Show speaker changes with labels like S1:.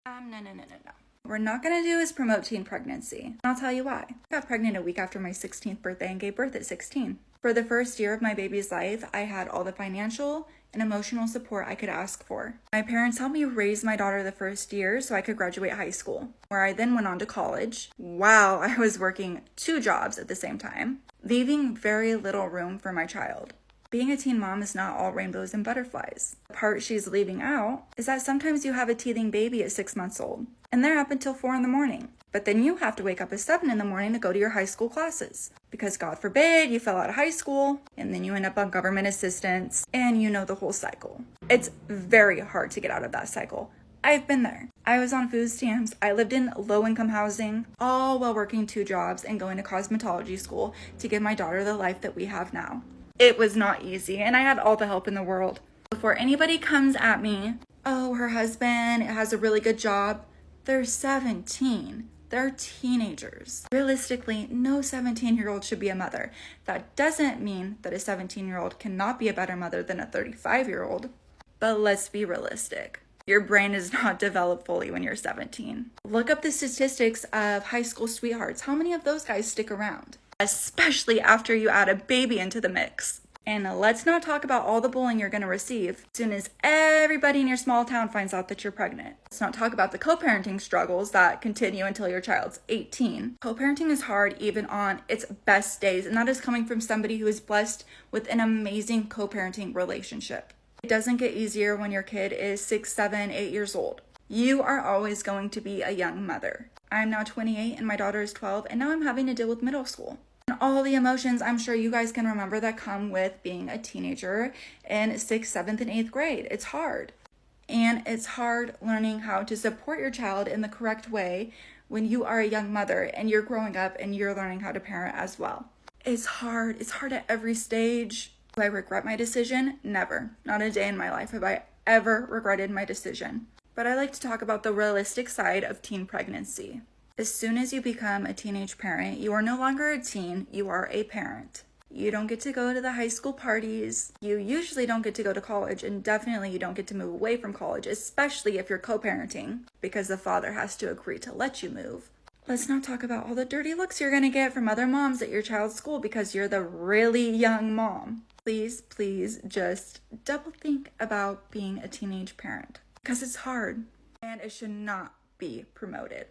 S1: No. What we're not going to do is promote teen pregnancy. I'll tell you why. I got pregnant a week after my 16th birthday and gave birth at 16. For the first year of my baby's life, I had all the financial and emotional support I could ask for. My parents helped me raise my daughter the first year so I could graduate high school, where I then went on to college while I was working 2 jobs at the same time, leaving very little room for my child. Being a teen mom is not all rainbows and butterflies. The part she's leaving out is that sometimes you have a teething baby at 6 months old, and they're up until 4 in the morning. But then you have to wake up at 7 in the morning to go to your high school classes. Because God forbid you fell out of high school, and then you end up on government assistance, and you know the whole cycle. It's very hard to get out of that cycle. I've been there. I was on food stamps. I lived in low-income housing, all while working 2 jobs and going to cosmetology school to give my daughter the life that we have now. It was not easy, and I had all the help in the world. Before anybody comes at me, oh, her husband has a really good job. They're 17. They're teenagers. Realistically, no 17-year-old should be a mother. That doesn't mean that a 17-year-old cannot be a better mother than a 35-year-old. But let's be realistic. Your brain is not developed fully when you're 17. Look up the statistics of high school sweethearts. How many of those guys stick around? Especially after you add a baby into the mix. And let's not talk about all the bullying you're going to receive as soon as everybody in your small town finds out that you're pregnant. Let's not talk about the co-parenting struggles that continue until your child's 18. Co-parenting is hard even on its best days, and that is coming from somebody who is blessed with an amazing co-parenting relationship. It doesn't get easier when your kid is 6, 7, 8 years old. You are always going to be a young mother. I'm now 28 and my daughter is 12, and now I'm having to deal with middle school. And all the emotions I'm sure you guys can remember that come with being a teenager in 6th, 7th, and 8th grade. It's hard. And it's hard learning how to support your child in the correct way when you are a young mother and you're growing up and you're learning how to parent as well. It's hard. It's hard at every stage. Do I regret my decision? Never. Not a day in my life have I ever regretted my decision. But I like to talk about the realistic side of teen pregnancy. As soon as you become a teenage parent, you are no longer a teen, you are a parent. You don't get to go to the high school parties. You usually don't get to go to college, and definitely you don't get to move away from college, especially if you're co-parenting, because the father has to agree to let you move. Let's not talk about all the dirty looks you're going to get from other moms at your child's school because you're the really young mom. Please just double think about being a teenage parent because it's hard and it should not be promoted.